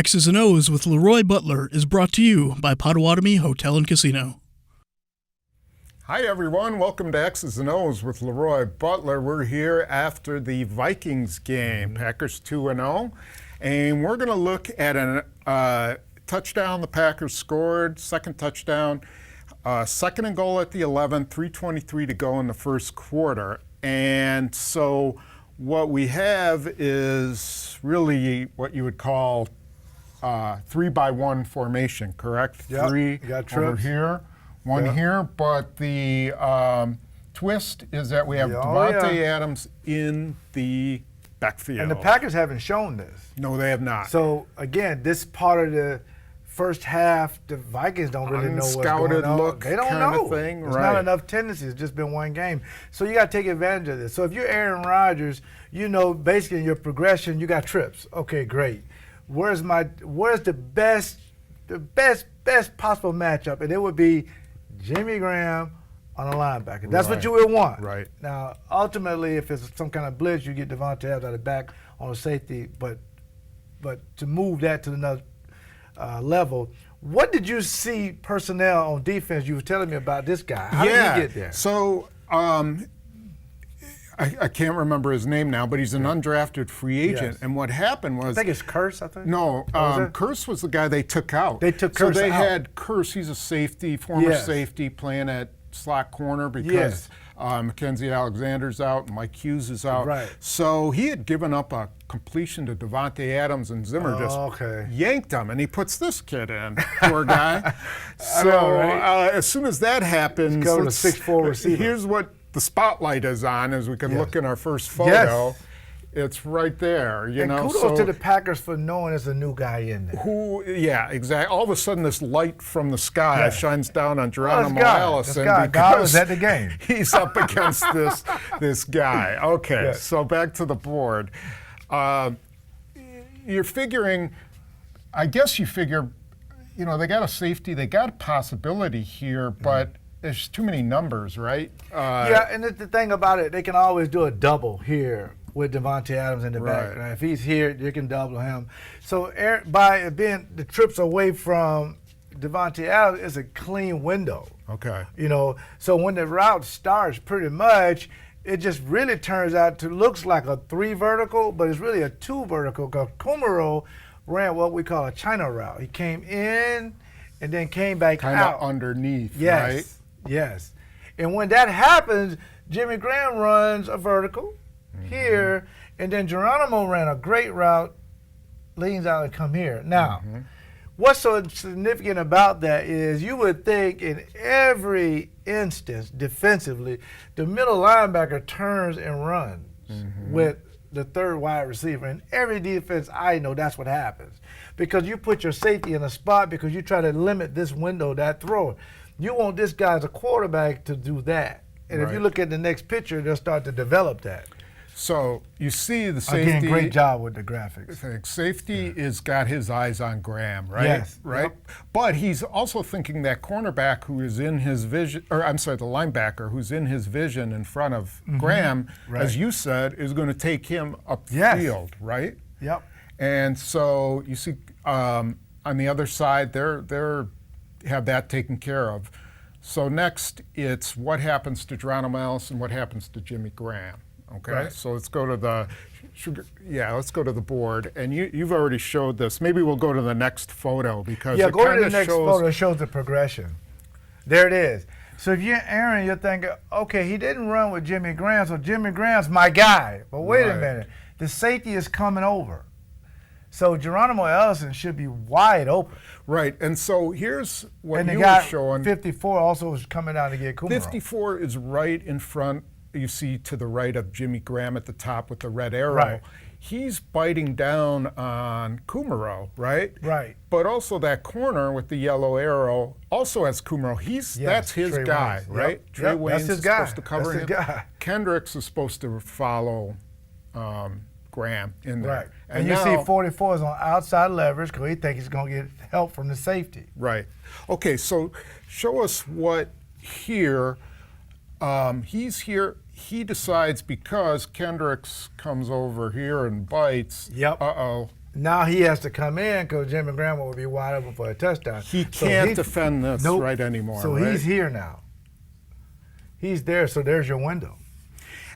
X's and O's with LeRoy Butler is brought to you by Potawatomi Hotel and Casino. Hi everyone, welcome to X's and O's with LeRoy Butler. We're here after the Vikings game, Packers 2-0, and we're going to look at a touchdown the Packers scored, second touchdown, second and goal at the 11, 3:23 to go in the first quarter. And so what we have is really what you would call 3-by-1 formation, correct? Yep. Three You got over trips. here, one here, but the twist is that we have Davante Adams in the backfield. And the Packers haven't shown this. No, they have not. So, again, this part of the first half, the Vikings don't really know what's going on. Look They don't kind know. of thing, There's right. not enough tendencies. It's just been one game. So you got to take advantage of this. So if you're Aaron Rodgers, you know basically in your progression, you got trips. Okay, great. Where's the best possible matchup? And it would be Jimmy Graham on a linebacker. That's what you would want. Right. Now, ultimately, if it's some kind of blitz, you get Davante Adams out of the back on a safety. But to move that to another level, what did you see personnel on defense? You were telling me about this guy. How did he get there? So I can't remember his name now, but he's an undrafted free agent. Yes. And what happened was— I think it's Curse, I think. No, Curse was the guy they took out. They took Curse So they out. had Curse, he's a safety, former Yes. safety, playing at slot corner because Yes. Mackenzie Alexander's out and Mike Hughes is out. Right. So he had given up a completion to Davante Adams, and Zimmer just yanked him, and he puts this kid in, poor guy. So know, right? as soon as that happens, Let's go to 6'4" receiver. Here's what the spotlight is on, as we can look in our first photo. Yes. It's right there, you And know. kudos to the Packers for knowing there's a new guy in there. Yeah, exactly. All of a sudden, this light from the sky shines down on Geronimo God Allison God was at the game. he's up against this guy. Okay, Yes. so back to the board. You're figuring, I guess you figure, you know, they got a safety, they got a possibility here, but there's too many numbers, right? Yeah, and the thing about it, they can always do a double here with Davante Adams in the back. Right. Right? If he's here, you can double him. So by being the trips away from Davante Adams, it's a clean window. Okay. You know, so when the route starts, pretty much, it just really turns out to looks like a 3 vertical, but it's really a 2 vertical because Kumaro ran what we call a China route. He came in and then came back Kind out. of underneath, Yes. right? Yes. And when that happens, Jimmy Graham runs a vertical here, and then Geronimo ran a great route, leans out and come here. Now, what's so significant about that is you would think in every instance defensively, the middle linebacker turns and runs with the third wide receiver. In every defense I know, that's what happens. Because you put your safety in a spot because you try to limit this window, that thrower. You want this guy as a quarterback to do that. And if you look at the next picture, they'll start to develop that. So you see the safety. Again, great job with the graphics. Safety is got his eyes on Graham, right? Yes. Right. Yep. But he's also thinking that cornerback who is in his vision, or I'm sorry, the linebacker who's in his vision in front of Graham, as you said, is going to take him up the field, right? Yep. And so you see on the other side, they're have that taken care of. So next, it's what happens to Geronimo Allison, what happens to Jimmy Graham. Okay, Right. so let's go to the let's go to the board. And you've already showed this. Maybe we'll go to the next photo because it go to kind the of next shows. photo. It shows the progression. There it is. So if you're Aaron, you're thinking, okay, he didn't run with Jimmy Graham, so Jimmy Graham's my guy. But wait a Right. minute, the safety is coming over. So Geronimo Allison should be wide open. Right, and so here's what And the you guy were showing. 54 also was coming down to get Kumaro. 54 is right in front. You see to the right of Jimmy Graham at the top with the red arrow. Right. He's biting down on Kumaro, right? Right. But also that corner with the yellow arrow also has Kumaro. That's his Trey guy, Waynes. right? Yep. Trey Yep, Waynes that's his is guy. supposed to cover That's him. his guy. Kendricks is supposed to follow Graham in there. Right. And you now, see 44 is on outside leverage because he thinks he's going to get help from the safety. Right. Okay, so show us what here. He's here. He decides because Kendricks comes over here and bites. Yep. Uh-oh. Now he has to come in because Jimmy Graham will be wide open for a touchdown. He can't defend this right anymore. So right? he's here now. He's there, so there's your window.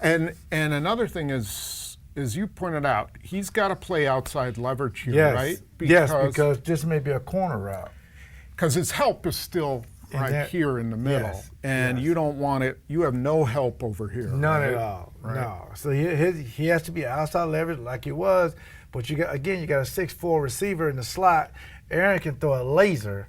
And another thing is, as you pointed out, he's got to play outside leverage here, Yes. right? Yes, because this may be a corner route. Because his help is still right here in the middle, yes, and you don't want it. You have no help over here. None right? at all. Right. No. So he has to be outside leverage like he was, but you got a 6'4" receiver in the slot. Aaron can throw a laser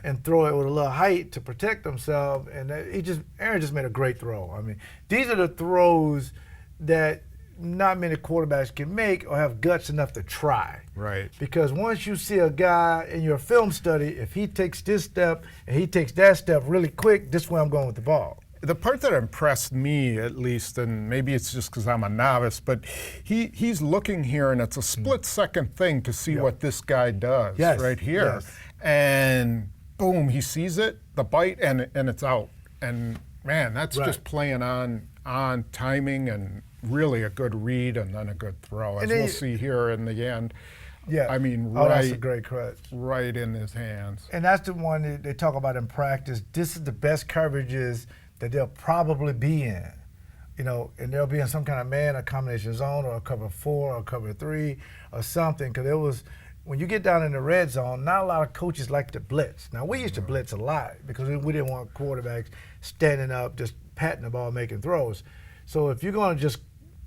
and throw it with a little height to protect himself, and Aaron just made a great throw. I mean, these are the throws that not many quarterbacks can make or have guts enough to try. Right. Because once you see a guy in your film study, if he takes this step and he takes that step really quick, this is where I'm going with the ball. The part that impressed me, at least, and maybe it's just because I'm a novice, but he's looking here, and it's a split-second thing to see what this guy does right here. Yes. And boom, he sees it, the bite, and it's out. And, man, that's just playing on timing and really a good read and then a good throw, as we'll see here in the end. Yeah. I mean, that's a great cut. Right in his hands. And that's the one that they talk about in practice. This is the best coverages that they'll probably be in, and they'll be in some kind of man or combination zone or a cover 4 or cover 3 or something. Because when you get down in the red zone, not a lot of coaches like to blitz. Now we used to blitz a lot because we didn't want quarterbacks standing up, just patting the ball, making throws. So if you're going to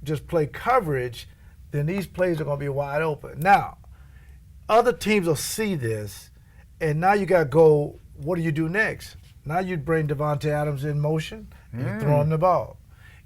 just play coverage, then these plays are going to be wide open. Now, other teams will see this, and now you got to go. What do you do next? Now you bring Devontae Adams in motion and you throw him the ball.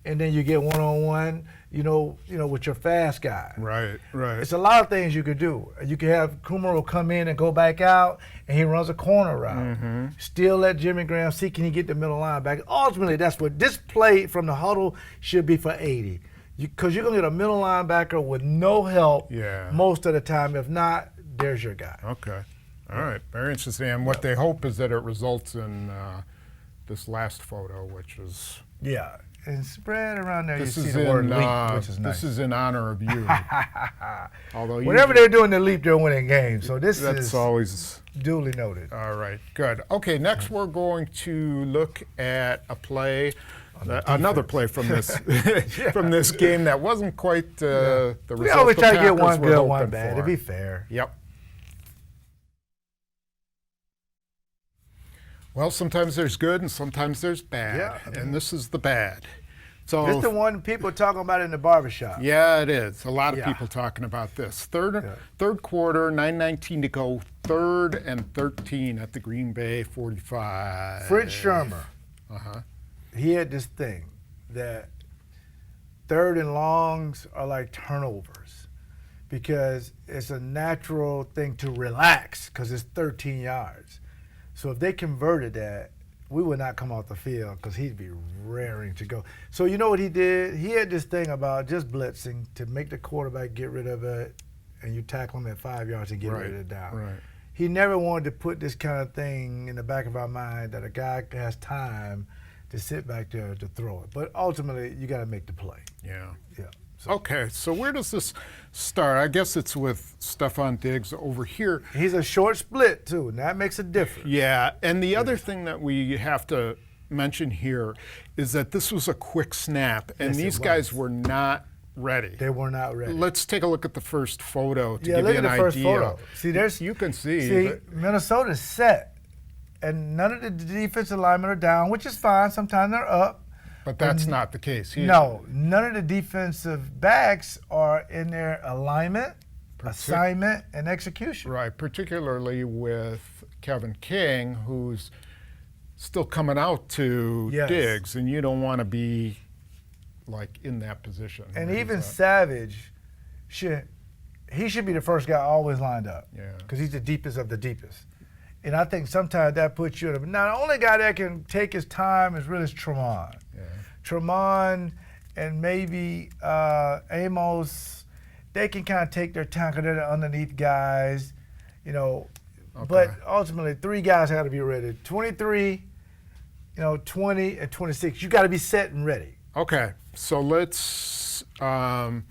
And then you get one-on-one, with your fast guy. Right. It's a lot of things you could do. You could have Kumaro come in and go back out, and he runs a corner route. Still let Jimmy Graham see, can he get the middle linebacker? Ultimately, that's what this play from the huddle should be for 80. Because you're going to get a middle linebacker with no help most of the time. If not, there's your guy. Okay. All right, very interesting. And what they hope is that it results in this last photo, which is and spread around there. This you is see the word leap, which is nice. This is in honor of you. Although whenever they're doing the leap, they're winning games. So that's always duly noted. All right, good. Okay, next we're going to look at a play. Another play from this from this game that wasn't quite the result. We always try to get one good, one bad. To be fair. Yep. Well, sometimes there's good and sometimes there's bad, and this is the bad. So this is the one people are talking about in the barbershop. Yeah, it is. A lot of people talking about this. Third quarter, 9:19 to go, 3rd and 13 at the Green Bay 45. Fritz Shermer, he had this thing that 3rd and longs are like turnovers because it's a natural thing to relax because it's 13 yards. So if they converted that, we would not come off the field because he'd be raring to go. So you know what he did? He had this thing about just blitzing to make the quarterback get rid of it, and you tackle him at 5 yards and get rid of it down. Right. He never wanted to put this kind of thing in the back of our mind that a guy has time to sit back there to throw it. But ultimately, you got to make the play. Yeah. So. Okay, so where does this start? I guess it's with Stefan Diggs over here. He's a short split, too, and that makes a difference. Yeah, and the other thing that we have to mention here is that this was a quick snap, and these guys were not ready. They were not ready. Let's take a look at the first photo to give look you at an the first idea. photo. See, you can see. See, Minnesota's set, and none of the defensive linemen are down, which is fine. Sometimes they're up. But that's not the case here. No, none of the defensive backs are in their alignment, assignment, and execution. Right, particularly with Kevin King, who's still coming out to Diggs, and you don't want to be like in that position. And even Savage, he should be the first guy always lined up. Yeah. Because he's the deepest of the deepest. And I think sometimes that puts you in now the only guy that can take his time is really Tremont. Yeah. Tremont and maybe Amos, they can kind of take their time because they're the underneath guys, But ultimately, 3 guys have to be ready. 23, 20, and 26. You got to be set and ready. Okay, so let's. I'll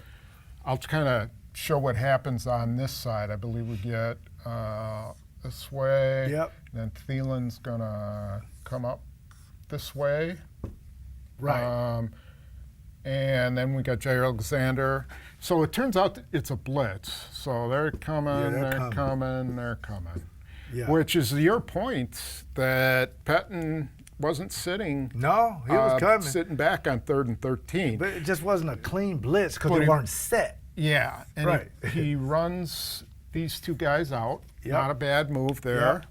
kind of show what happens on this side. I believe we get this way. Yep. Then Thielen's going to come up this way. Right. And then we got Jair Alexander. So it turns out it's a blitz. So they're coming, they're coming. Yeah. Which is your point that Petten wasn't sitting. No, he was coming. Sitting back on 3rd and 13. But it just wasn't a clean blitz because But they he- weren't set. Yeah. And Right. he runs these two guys out. Yep. Not a bad move there.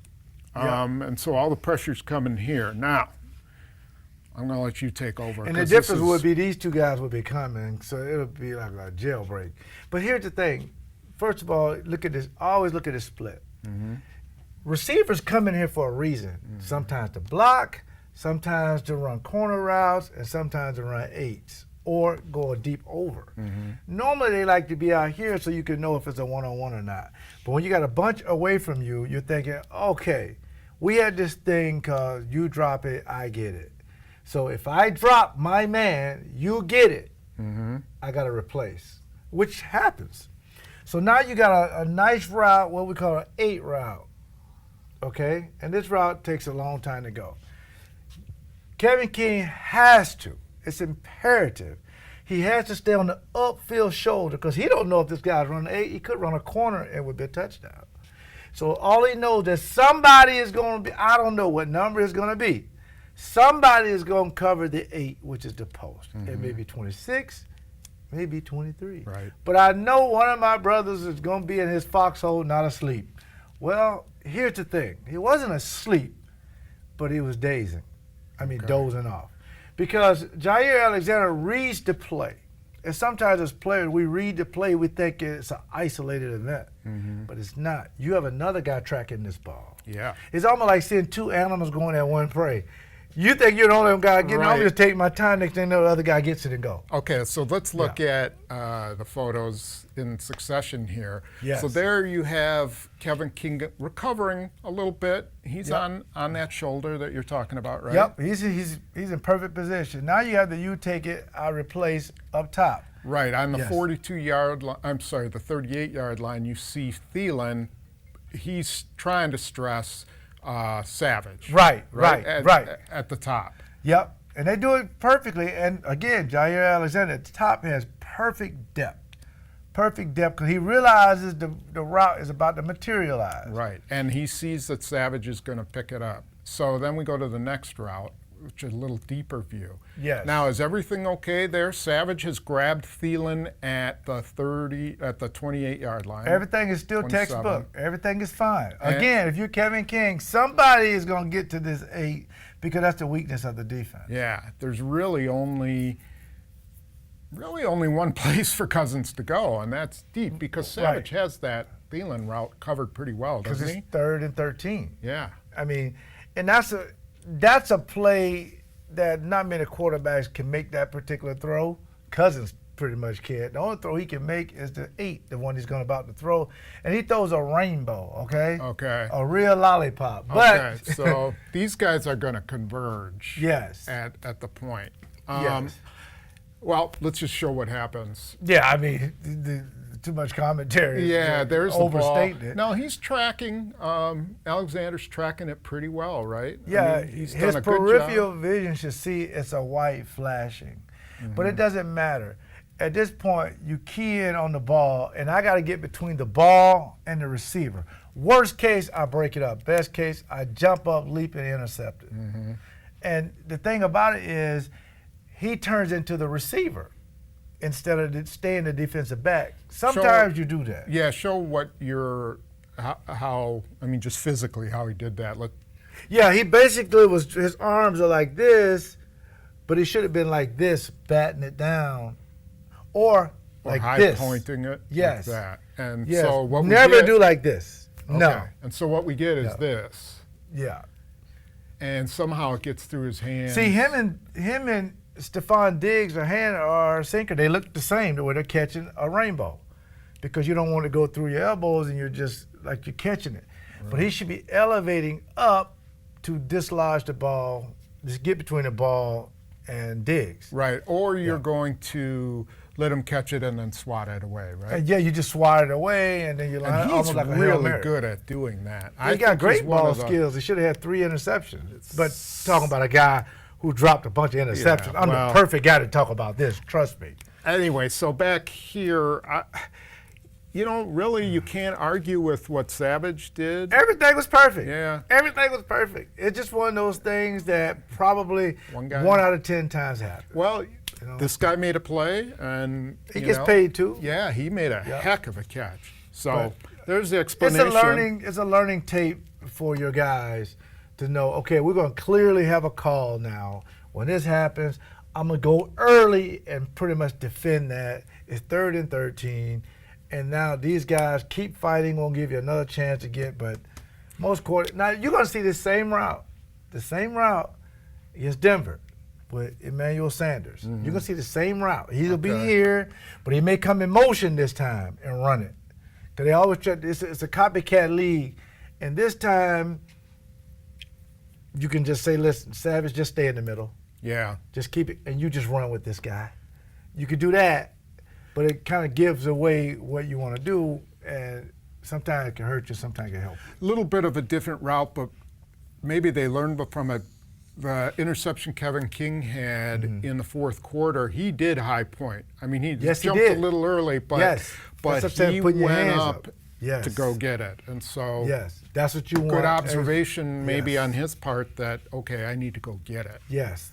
Yep. And so all the pressure's coming here. Now, I'm going to let you take over. And the 'cause difference this is- would be these two guys would be coming, so it would be like a jailbreak. But here's the thing. First of all, look at this. Always look at this split. Receivers come in here for a reason. Sometimes to block, sometimes to run corner routes, and sometimes to run eights or go a deep over. Normally they like to be out here so you can know if it's a one-on-one or not. But when you got a bunch away from you, you're thinking, okay, we had this thing because you drop it, I get it. So if I drop my man, you get it. I got to replace, which happens. So now you got a nice route, what we call an 8 route, okay? And this route takes a long time to go. Kevin King has to. It's imperative. He has to stay on the upfield shoulder because he don't know if this guy's running 8. He could run a corner and it would be a touchdown. So all he knows that somebody is going to be, I don't know what number it's going to be. Somebody is going to cover the 8, which is the post. It may be 26, maybe 23. Right. But I know one of my brothers is going to be in his foxhole, not asleep. Well, here's the thing. He wasn't asleep, but he was dozing off. Because Jair Alexander reads the play. And sometimes as players, we read the play, we think it's an isolated event. But it's not. You have another guy tracking this ball. Yeah. It's almost like seeing two animals going at one prey. You think you're the only guy getting Right. I'm just take my time, next thing you know, the other guy gets it and go. Okay, so let's look at the photos in succession here. Yes. So there you have Kevin King recovering a little bit. He's Yep. on that shoulder that you're talking about, right? Yep, he's in perfect position. Now you have the you take it, I replace up top. Right, on the Yes. 42-yard line, I'm sorry, the 38-yard line, you see Thielen. He's trying to stress Savage. Right. At the top. Yep, and they do it perfectly. And again, Jair Alexander at the top has perfect depth because he realizes the route is about to materialize. Right, and he sees that Savage is going to pick it up. So then we go to the next route, which is a little deeper view. Yes. Now, is everything okay there? Savage has grabbed Thielen at the 28-yard line. Everything is still 27. textbook. Everything is fine. And- Again, if you're Kevin King, somebody is going to get to this 8 because that's the weakness of the defense. Yeah, there's really only one place for Cousins to go, and that's deep because Savage has that Thielen route covered pretty well, Because doesn't it's he? 3rd and 13. Yeah. I mean, and that's a play that not many quarterbacks can make that particular throw. Cousins pretty much can't. The only throw he can make is the 8, the one he's about to throw. And he throws a rainbow, okay? Okay. A real lollipop. But Okay, so these guys are going to converge yes. at the point. Yes. Well, let's just show what happens. Yeah, I mean, too much commentary. Yeah, there's the ball. overstating it. No, he's tracking. Alexander's tracking it pretty well, right? Yeah, I mean, he's his done a good peripheral job. vision should see it's a white flashing. But it doesn't matter. At this point, you key in on the ball, and I got to get between the ball and the receiver. Worst case, I break it up. Best case, I jump up, leap, and intercept it. And the thing about it is, he turns into the receiver instead of staying the defensive back. Sometimes you do that. Yeah, show what how I mean, just physically how he did that. Yeah, he basically his arms are like this, but he should have been like this, batting it down, or like high this. pointing it Yes. like that. And Yes. so what Never we get, do like this. okay. No. And so what we get is No. this. Yeah. And somehow it gets through his hands. See, him and Stefan Diggs are sinker. They look the same the way they're catching a rainbow, because you don't want to go through your elbows and you're just like you're catching it. Right. But he should be elevating up to dislodge the ball, just get between the ball and Diggs. Right, or you're going to let him catch it and then swat it away, right? And yeah, you just swat it away, and then you line And he's almost like a Hail really Mary. good at doing that. He got great ball skills. He should have had 3 interceptions. But talking about a guy who dropped a bunch of interceptions, I'm the perfect guy to talk about this, trust me. Anyway, so back here, really you can't argue with what Savage did. Everything was perfect. Yeah. Everything was perfect. It's just one of those things that probably 1 out of 10 times happens. Well, this guy made a play, and he gets paid too. Yeah, he made a heck of a catch. So there's the explanation. It's a learning tape for your guys to know, okay, we're going to clearly have a call now. When this happens, I'm going to go early and pretty much defend that. It's 3rd and 13. And now these guys keep fighting, won't give you another chance to get, but most quarters. Now you're going to see the same route against Denver with Emmanuel Sanders. You're going to see the same route. He'll be here, but he may come in motion this time and run it. Because they always try, it's a copycat league. And this time, you can just say, listen, Savage, just stay in the middle. Yeah. Just keep it, and you just run with this guy. You could do that, but it kind of gives away what you want to do, and sometimes it can hurt you, sometimes it can help you. A little bit of a different route, but maybe they learned from it. The interception Kevin King had in the 4th quarter, he did high point. I mean, he jumped a little early, but he went up to go get it. And so that's what you want. Good observation maybe on his part that, okay, I need to go get it. Yes.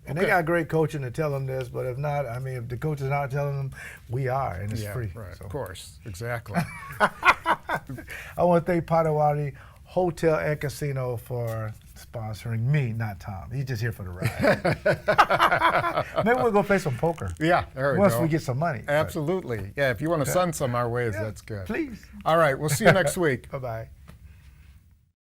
And they got great coaching to tell them this, but if not, I mean, if the coach is not telling them, we are, and it's free. Right, so. Of course, exactly. I want to thank Potawatomi Hotel and Casino for sponsoring me, not Tom. He's just here for the ride. Maybe we'll go play some poker. Yeah, there we go. Once we get some money. Absolutely. Yeah, if you want to send some our ways, that's good. Please. All right, we'll see you next week. Bye-bye.